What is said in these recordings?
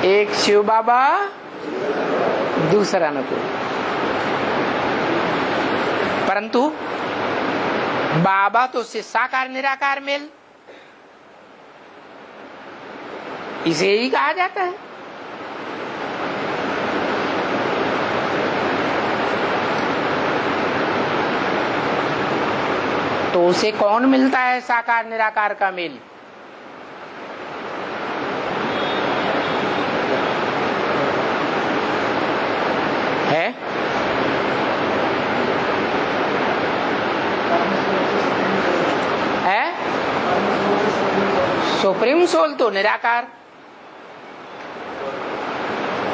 एक शिव बाबा, दूसरा नको। परंतु बाबा तो उससे साकार निराकार मेल, इसे ही कहा जाता है। तो उसे कौन मिलता है साकार निराकार का मेल? है सुप्रीम सोल तो निराकार,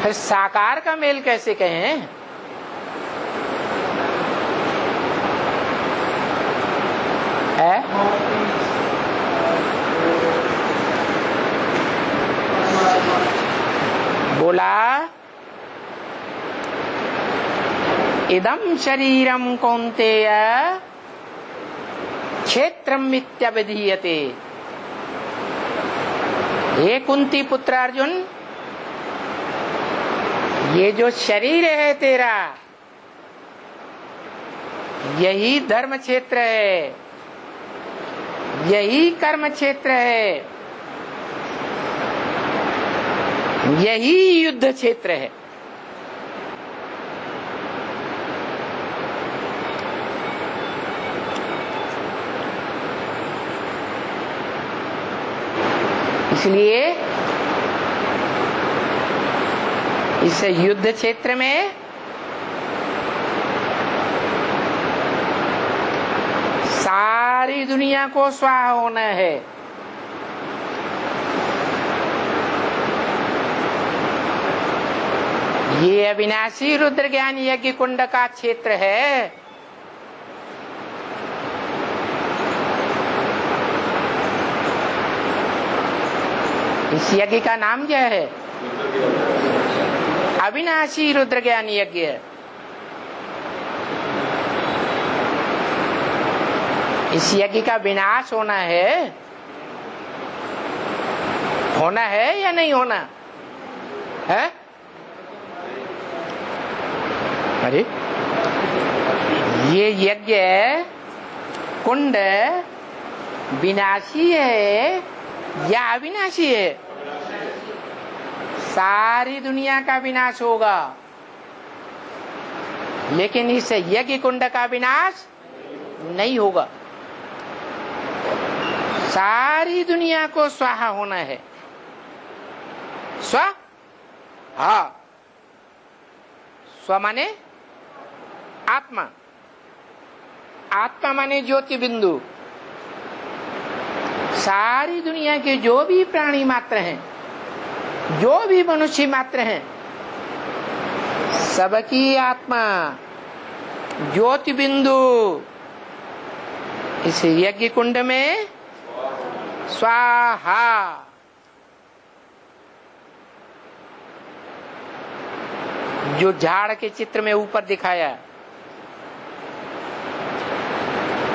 फिर साकार का मेल कैसे कहें? बोला इदं शरीरं कौन्तेय क्षेत्रम् इत्यभिधीयते। हे कुंती पुत्र अर्जुन, ये जो शरीर है तेरा, यही धर्म क्षेत्र है, यही कर्म क्षेत्र है, यही युद्ध क्षेत्र है। इसलिए इस युद्ध क्षेत्र में सारी दुनिया को स्वाहा होना है। ये अविनाशी रुद्र ज्ञान यज्ञ कुंड का क्षेत्र है। इस यज्ञ का नाम क्या है? अविनाशी रुद्र ज्ञान यज्ञ। इस यज्ञ का विनाश होना है या नहीं होना है? अरे ये यज्ञ कुंड विनाशी है या अविनाशी है? सारी दुनिया का विनाश होगा, लेकिन इस यज्ञ कुंड का विनाश नहीं होगा। सारी दुनिया को स्वाहा होना है। स्व, हाँ, स्व माने आत्मा, आत्मा माने ज्योति बिंदु। सारी दुनिया के जो भी प्राणी मात्र हैं, जो भी मनुष्य मात्र हैं, सबकी आत्मा ज्योति बिंदु इस यज्ञ कुंड में स्वाहा। जो झाड़ के चित्र में ऊपर दिखाया,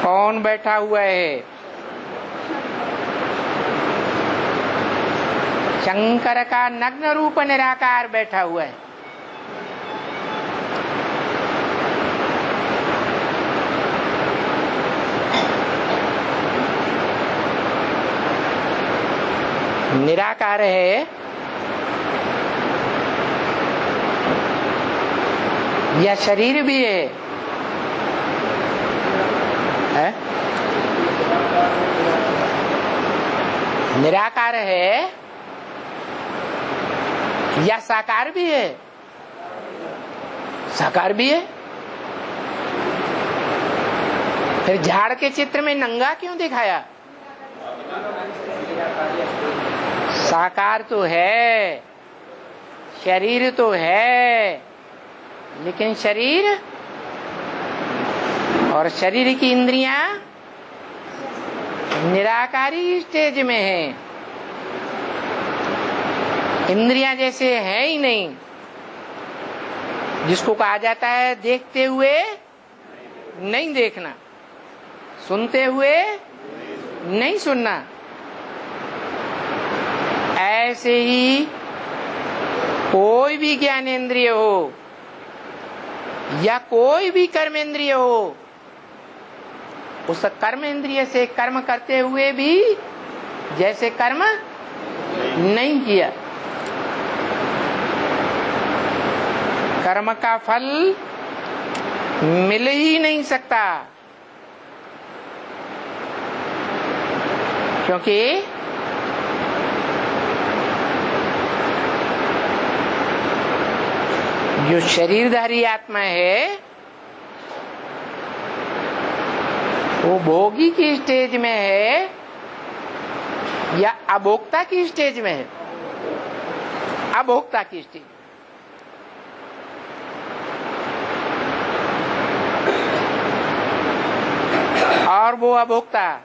कौन बैठा हुआ है? शंकर का नग्न रूप निराकार बैठा हुआ है। निराकार है या शरीर भी है? निराकार है या साकार भी है? साकार भी है। फिर झाड़ के चित्र में नंगा क्यों दिखाया? साकार तो है, शरीर तो है, लेकिन शरीर और शरीर की इंद्रियां निराकारी स्टेज में है। इंद्रियां जैसे है ही नहीं, जिसको कहा जाता है देखते हुए नहीं देखना, सुनते हुए नहीं सुनना। ऐसे ही कोई भी ज्ञानेंद्रिय हो या कोई भी कर्मेंद्रिय हो, उस कर्मेंद्रिय से कर्म करते हुए भी जैसे कर्म नहीं किया, कर्म का फल मिल ही नहीं सकता। क्योंकि जो शरीरधारी आत्मा है वो भोगी की स्टेज में है या अभोक्ता की स्टेज में है? अभोक्ता की स्टेज। और वो अभोक्ता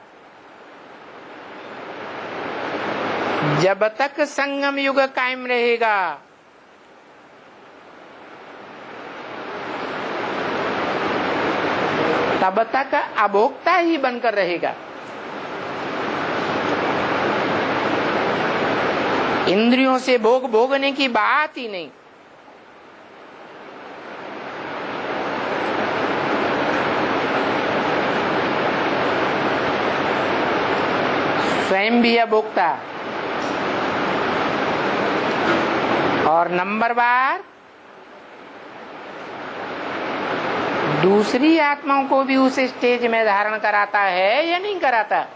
जब तक संगम युग कायम रहेगा तब तक अभोक्ता ही बनकर रहेगा। इंद्रियों से भोग भोगने की बात ही नहीं। स्वयं भी अभोक्ता और नंबर बार दूसरी आत्माओं को भी उस स्टेज में धारण कराता है या नहीं कराता?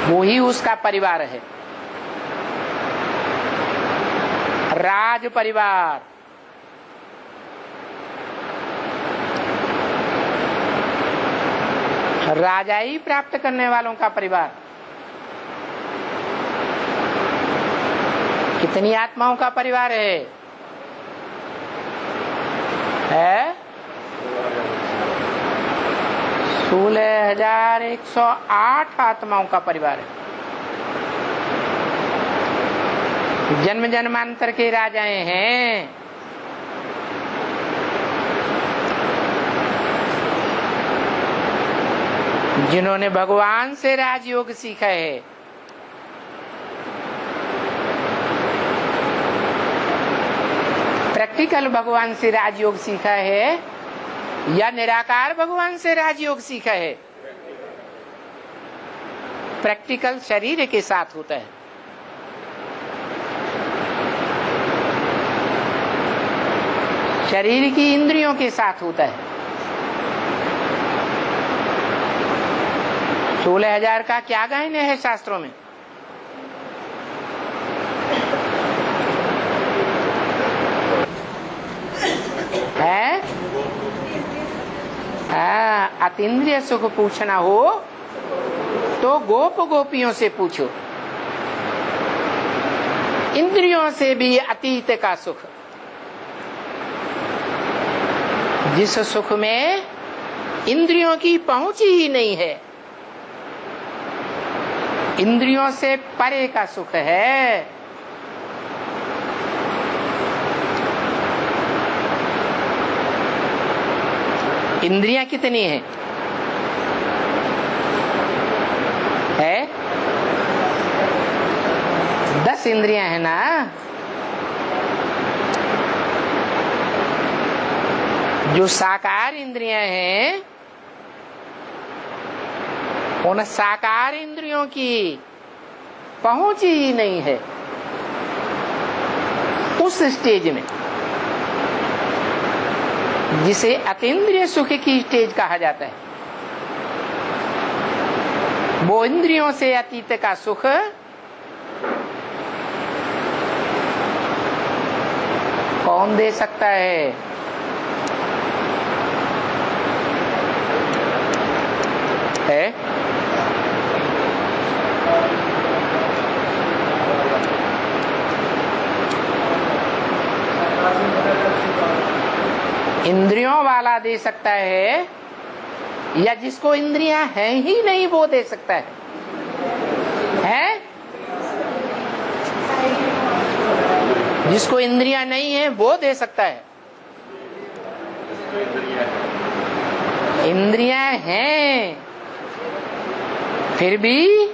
वो ही उसका परिवार है, राज परिवार। राजाई प्राप्त करने वालों का परिवार। कितनी आत्माओं का परिवार है? 16,108 आत्माओं का परिवार है। जन्म जन्मांतर के राजाएं हैं। जिन्होंने भगवान से राजयोग सीखा है। प्रैक्टिकल भगवान से राजयोग सीखा है या निराकार भगवान से राजयोग सीखा है? प्रैक्टिकल शरीर के साथ होता है। शरीर की इंद्रियों के साथ होता है। 16,000 का क्या गायन है शास्त्रों में? है अतीन्द्रिय सुख पूछना हो तो गोप गोपियों से पूछो। इंद्रियों से भी अतीत का सुख, जिस सुख में इंद्रियों की पहुंच ही नहीं है, इंद्रियों से परे का सुख है। इंद्रियां कितनी है? 10 इंद्रियां है ना। जो साकार इंद्रियां हैं उन साकार इंद्रियों की पहुंच ही नहीं है उस स्टेज में, जिसे अतीन्द्रिय सुख की स्टेज कहा जाता है। वो इंद्रियों से अतीत का सुख कौन दे सकता है? इंद्रियों वाला दे सकता है या जिसको इंद्रियां हैं ही नहीं वो दे सकता है? जिसको इंद्रियां नहीं है वो दे सकता है। इंद्रियां हैं फिर भी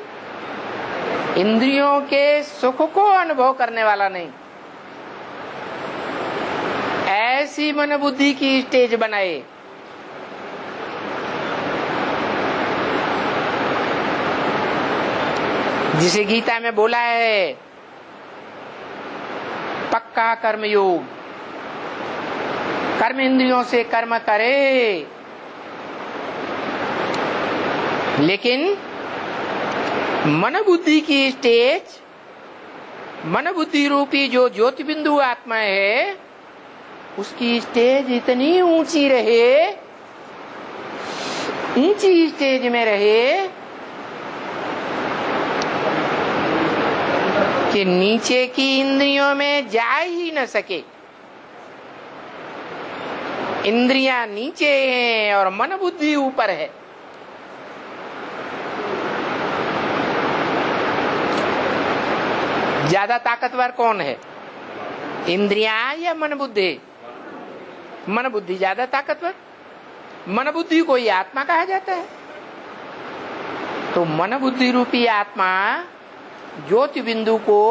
इंद्रियों के सुख को अनुभव करने वाला नहीं। ऐसी मन बुद्धि की स्टेज बनाए जिसे गीता में बोला है पक्का कर्मयोग, कर्म इंद्रियों से कर्म करे, लेकिन मन बुद्धि की स्टेज, मन बुद्धि रूपी जो ज्योति बिंदु आत्मा है, उसकी स्टेज इतनी ऊंची रहे, ऊंची स्टेज में रहे कि नीचे की इंद्रियों में जा ही न सके। इंद्रियां नीचे हैं और मन बुद्धि ऊपर है। ज्यादा ताकतवर कौन है, इंद्रियां या मन बुद्धि? मन बुद्धि ज्यादा ताकतवर। मन बुद्धि को ही आत्मा कहा जाता है। तो मन बुद्धि रूपी आत्मा ज्योति बिंदु को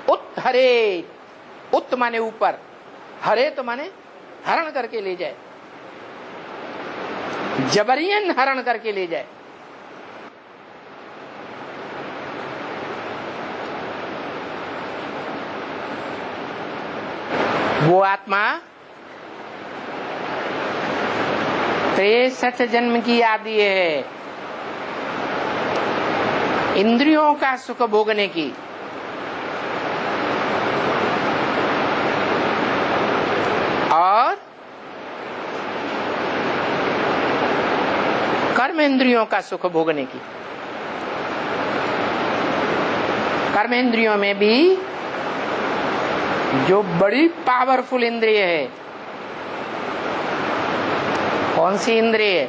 उत्हरे, उत माने ऊपर, हरे तो माने हरण करके ले जाए, जबरियन हरण करके ले जाए। वो आत्मा 63 जन्म की आदि है, इंद्रियों का सुख भोगने की। और कर्म इंद्रियों का सुख भोगने की। कर्म इंद्रियों में भी जो बड़ी पावरफुल इंद्रिय है, कौन सी इंद्रिय?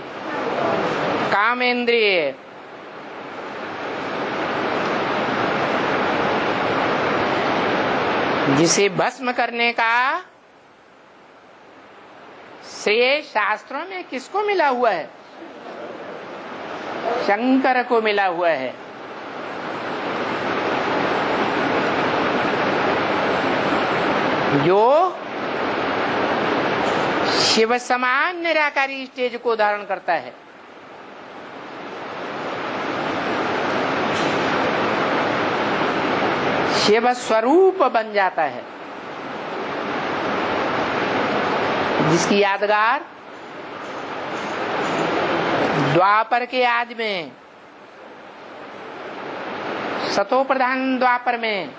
काम इंद्रिय। जिसे भस्म करने का श्रेय शास्त्रों में किसको मिला हुआ है? शंकर को मिला हुआ है। जो शिव समान निराकारी स्टेज को धारण करता है। शिव स्वरूप बन जाता है, जिसकी यादगार द्वापर के आदि में, सतो प्रधान द्वापर में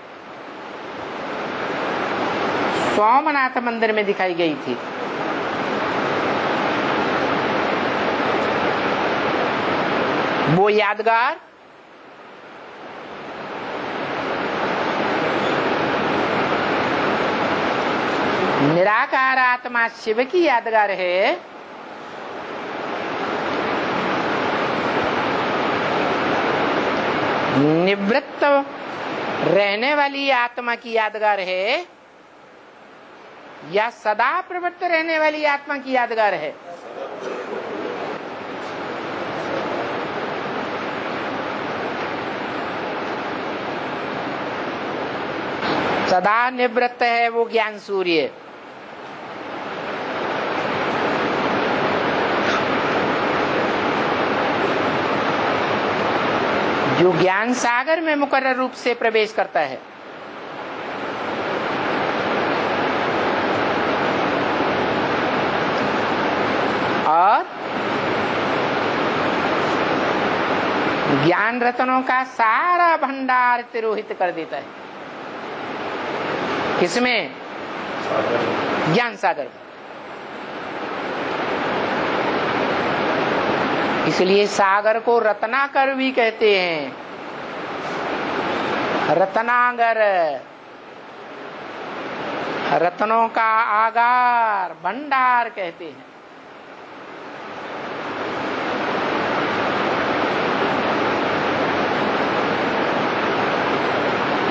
सोमनाथ मंदिर में दिखाई गई थी। वो यादगार निराकार आत्मा शिव की यादगार है। निवृत्त रहने वाली आत्मा की यादगार है या सदा प्रवृत्त रहने वाली आत्मा की यादगार है? सदा निवृत्त है वो ज्ञान सूर्य। जो ज्ञान सागर में मुकर्रर रूप से प्रवेश करता है। और ज्ञान रत्नों का सारा भंडार तिरोहित कर देता है। किसमें? ज्ञान सागर। इसलिए सागर को रत्नाकर भी कहते हैं। रत्नागर, रत्नों का आगार, भंडार कहते हैं।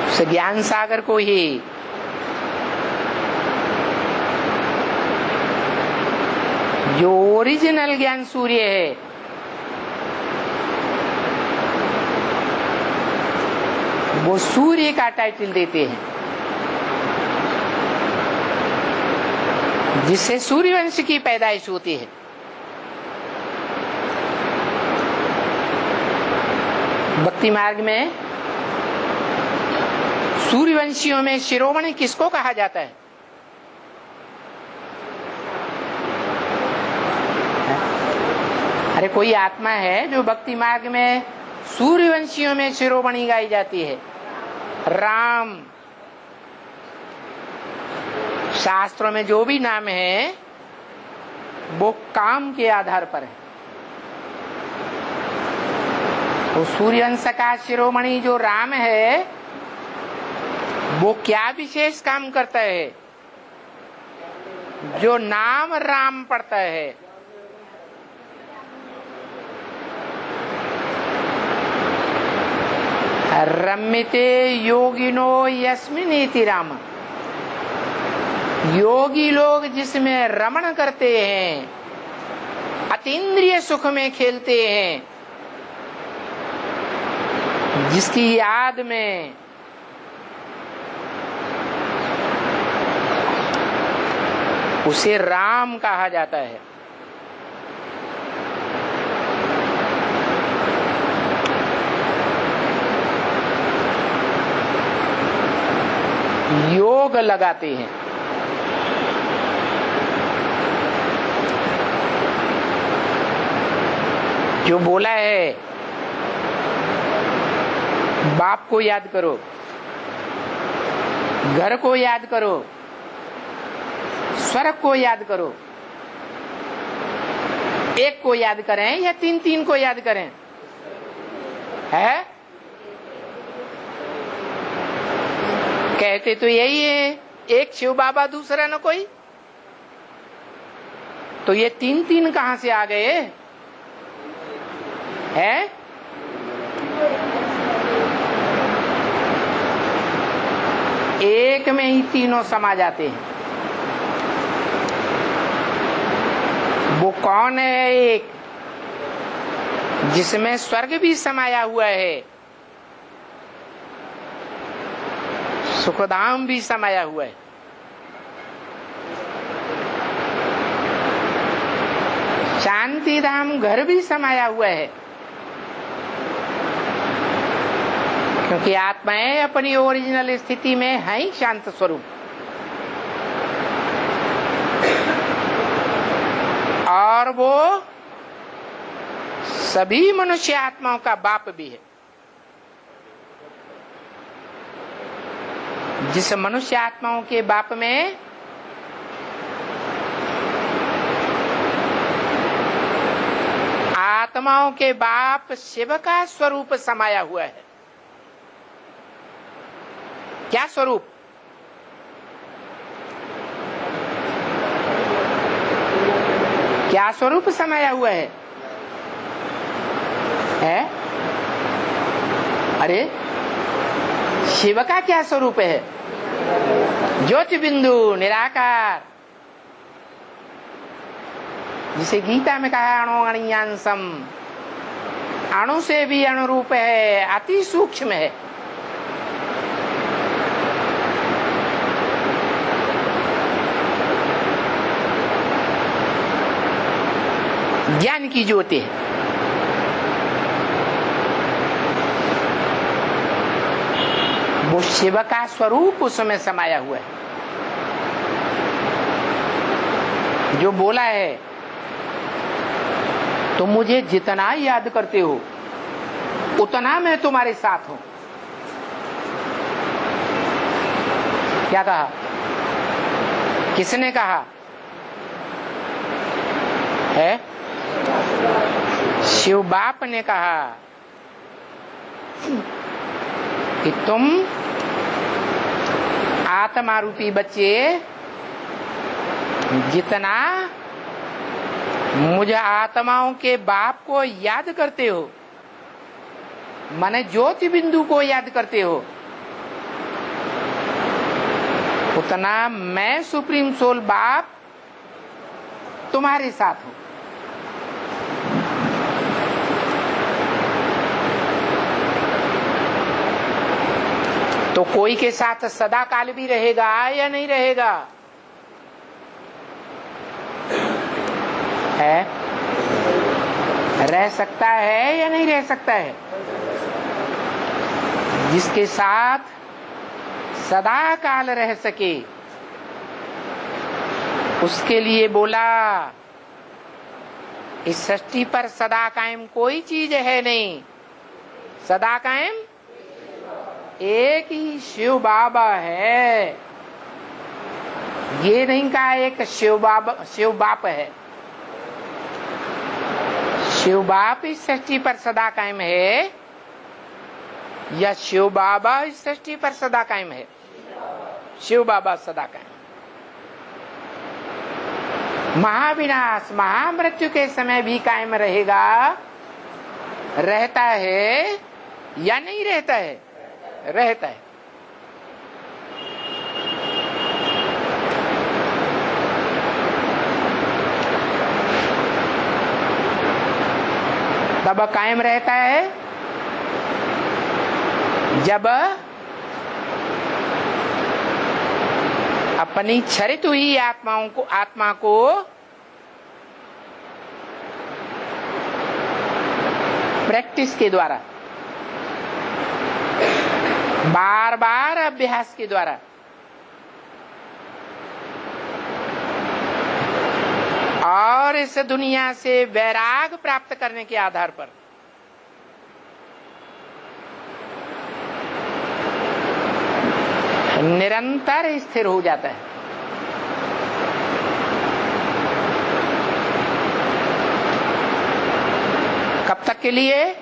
उस ज्ञान सागर को ही जो ओरिजिनल ज्ञान सूर्य है, वो सूर्य का टाइटल देते हैं, जिससे सूर्यवंश की पैदाइश होती है। भक्ति मार्ग में सूर्यवंशियों में शिरोमणि किसको कहा जाता है? अरे कोई आत्मा है जो भक्ति मार्ग में सूर्यवंशियों में शिरोमणि गाई जाती है, राम। शास्त्रों में जो भी नाम है वो काम के आधार पर है। तो सूर्यवंश का शिरोमणि जो राम है वो क्या विशेष काम करता है? जो नाम राम पढ़ता है, रम्यते योगिनो यस्मिनीति राम। योगी लोग जिसमें रमण करते हैं, अतीन्द्रिय सुख में खेलते हैं, जिसकी याद में उसे राम कहा जाता है। योग लगाते हैं। जो बोला है बाप को याद करो, घर को याद करो, स्वर्ग को याद करो। एक को याद करें या तीन तीन को याद करें? है कहते तो यही है, एक शिव बाबा दूसरा न कोई। तो ये तीन तीन कहां से आ गए? है एक में ही तीनों समा जाते हैं। वो कौन है? एक जिसमें स्वर्ग भी समाया हुआ है, सुखधाम भी समाया हुआ है। शांति धाम घर भी समाया हुआ है, क्योंकि आत्माएं अपनी ओरिजिनल स्थिति में है ही शांत स्वरूप। और वो सभी मनुष्य आत्माओं का बाप भी है। जिस मनुष्य आत्माओं के बाप में आत्माओं के बाप शिव का स्वरूप समाया हुआ है। क्या स्वरूप? क्या स्वरूप समाया हुआ है? अरे शिव का क्या स्वरूप है? ज्योति बिंदु निराकार, जिसे गीता में कहा अणु अणियांसम। अणु से भी अनुरूप है, अति सूक्ष्म है। ज्ञान की ज्योति है। वो शिव का स्वरूप उसमें समाया हुआ है। जो बोला है तुम मुझे जितना याद करते हो उतना मैं तुम्हारे साथ हूं। क्या कहा? किसने कहा है? शिव बाप ने कहा कि तुम आत्मा रूपी बच्चे जितना मुझे आत्माओं के बाप को याद करते हो, माने ज्योति बिंदु को याद करते हो, उतना मैं सुप्रीम सोल बाप तुम्हारे साथ हूं। तो कोई के साथ सदा काल भी रहेगा या नहीं रहेगा? है, रह सकता है या नहीं रह सकता है? जिसके साथ सदा काल रह सके उसके लिए बोला इस सृष्टि पर सदा कायम कोई चीज है नहीं। सदा कायम एक ही शिव बाबा है। ये नहीं कहा एक शिव बाप है। शिव बाप इस सृष्टि पर सदा कायम है या शिव बाबा इस सृष्टि पर सदा कायम है? शिव बाबा सदा कायम। महाविनाश महामृत्यु के समय भी कायम रहेगा, रहता है या नहीं रहता है? रहता है। तब कायम रहता है जब अपनी क्षरित हुई आत्मा को प्रैक्टिस के द्वारा, बार बार अभ्यास के द्वारा और इस दुनिया से वैराग प्राप्त करने के आधार पर निरंतर स्थिर हो जाता है। कब तक के लिए?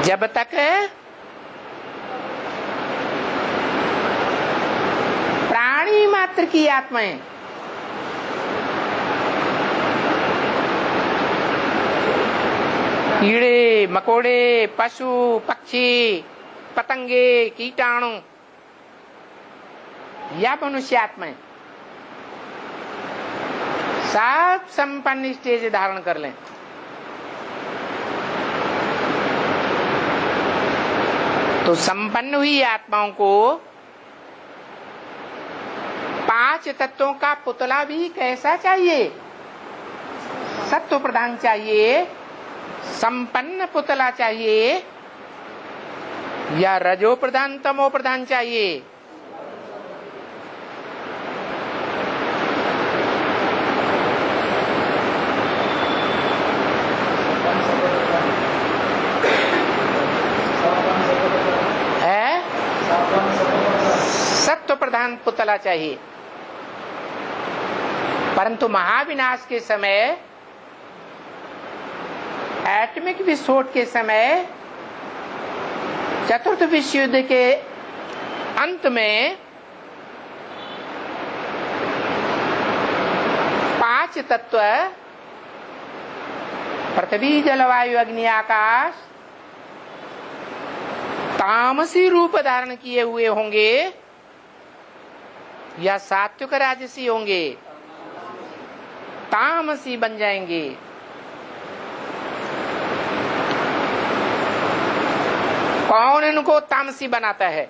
जब तक प्राणी मात्र की आत्माएं कीड़े मकोड़े पशु पक्षी पतंगे कीटाणु या मनुष्य आत्माएं सब संपन्न स्टेज धारण कर लें तो संपन्न हुई आत्माओं को 5 तत्वों का पुतला भी कैसा चाहिए? सत्व प्रधान चाहिए, संपन्न पुतला चाहिए या रजो प्रधान तमो प्रधान चाहिए? है सत्व प्रधान पुतला चाहिए। परंतु महाविनाश के समय, एटॉमिक विस्फोट के समय, चतुर्थ विश्व युद्ध के अंत में 5 तत्व पृथ्वी जलवायु अग्नि आकाश तामसी रूप धारण किए हुए होंगे या सात्विक राजसी होंगे? तामसी बन जाएंगे। कौन इनको तामसी बनाता है?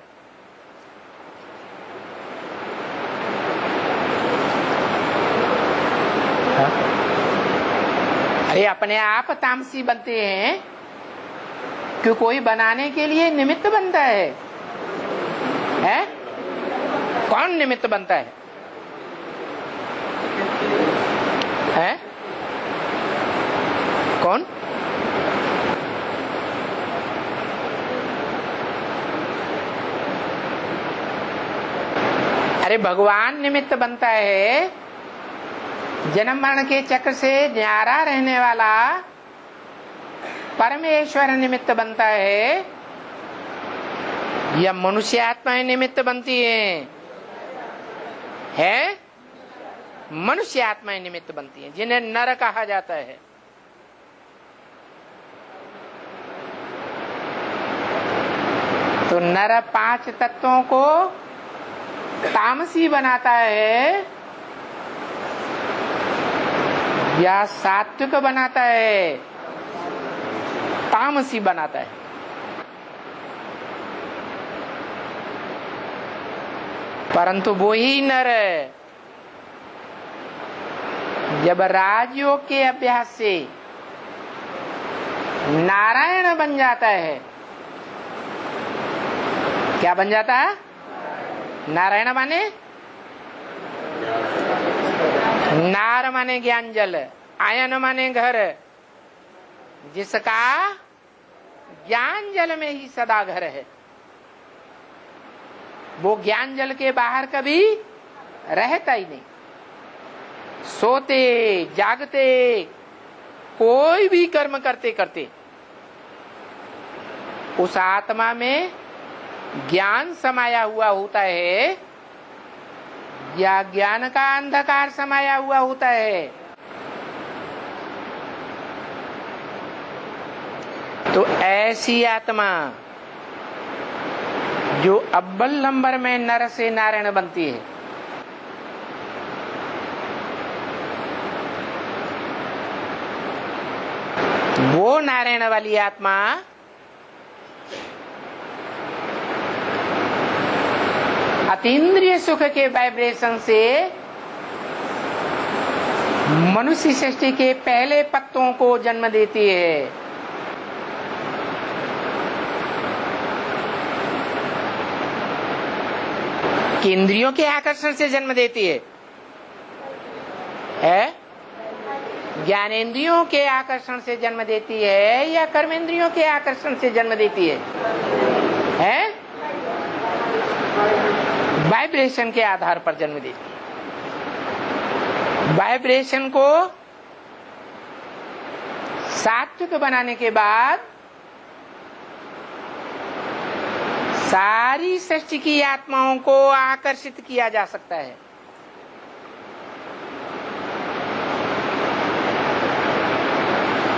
अरे अपने आप तामसी बनते हैं कि कोई बनाने के लिए निमित्त बनता है? कौन निमित्त बनता है? कौन? अरे भगवान निमित्त बनता है। जन्म मरण के चक्र से न्यारा रहने वाला परमेश्वर निमित्त बनता है या मनुष्य आत्माएं निमित्त बनती हैं? है मनुष्य आत्माएं निमित्त बनती हैं, जिन्हें नर कहा जाता है। तो नर 5 तत्वों को तामसी बनाता है या सात्विक बनाता है? तामसी बनाता है। परंतु वो ही नर जब राजयोग के अभ्यास से नारायण बन जाता है, क्या बन जाता है? नारायण माने नार माने ज्ञान जल, आयन माने घर, जिसका ज्ञान जल में ही सदा घर है। वो ज्ञान जल के बाहर कभी रहता ही नहीं। सोते जागते कोई भी कर्म करते करते उस आत्मा में ज्ञान समाया हुआ होता है या ज्ञान का अंधकार समाया हुआ होता है। तो ऐसी आत्मा जो अव्वल नंबर में नर से नारायण बनती है, वो नारायण वाली आत्मा अतीन्द्रिय सुख के वाइब्रेशन से मनुष्य सृष्टि के पहले पत्तों को जन्म देती है। इंद्रियों के आकर्षण से जन्म देती है, ज्ञानेंद्रियों के आकर्षण से जन्म देती है या कर्मेंद्रियों के आकर्षण से जन्म देती है? वाइब्रेशन के आधार पर जन्म देती है। वाइब्रेशन को सात्विक बनाने के बाद सारी सृष्टि की आत्माओं को आकर्षित किया जा सकता है।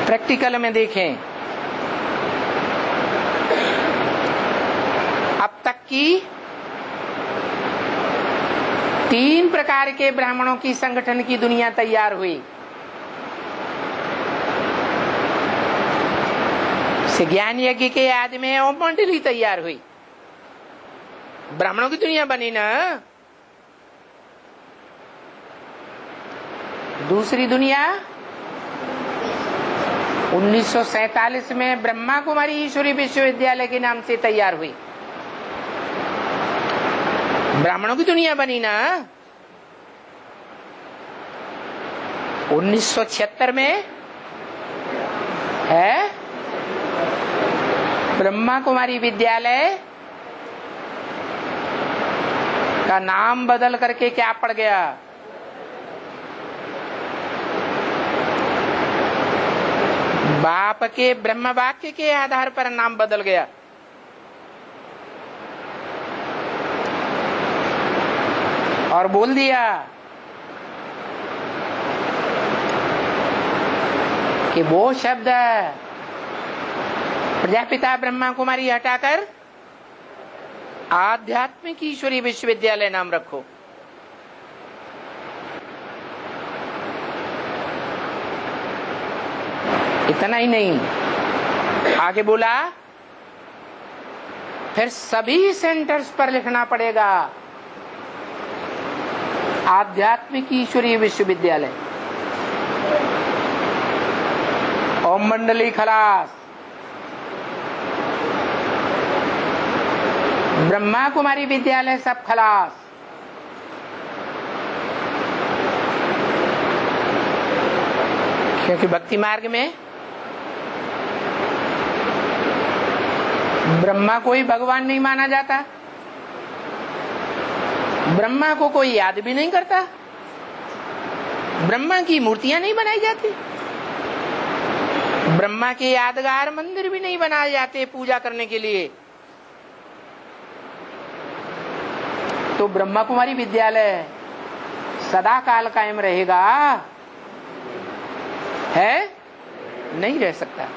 प्रैक्टिकल में देखें, अब तक की 3 प्रकार के ब्राह्मणों की संगठन की दुनिया तैयार हुई। ज्ञान यज्ञ के आदि में ओम मंडली तैयार हुई, ब्राह्मणों की दुनिया बनी ना। दूसरी दुनिया 1947 में ब्रह्मा कुमारी ईश्वरी विश्वविद्यालय के नाम से तैयार हुई, ब्राह्मणों की दुनिया बनी ना। 1976 में है ब्रह्मा कुमारी विद्यालय का नाम बदल करके क्या पड़ गया? बाप के ब्रह्म वाक्य के आधार पर नाम बदल गया। और बोल दिया कि वो शब्द प्रजापिता ब्रह्मा कुमारी हटाकर आध्यात्मिक ईश्वरी विश्वविद्यालय नाम रखो। इतना ही नहीं, आगे बोला फिर सभी सेंटर्स पर लिखना पड़ेगा आध्यात्मिक ईश्वरीय विश्वविद्यालय। ओम मंडली खलास, ब्रह्मा कुमारी विद्यालय सब खलास। क्योंकि भक्ति मार्ग में ब्रह्मा को ही भगवान नहीं माना जाता, ब्रह्मा को कोई याद भी नहीं करता, ब्रह्मा की मूर्तियां नहीं बनाई जाती, ब्रह्मा के यादगार मंदिर भी नहीं बनाए जाते पूजा करने के लिए। तो ब्रह्मा कुमारी विद्यालय सदा काल कायम रहेगा? है? नहीं रह सकता।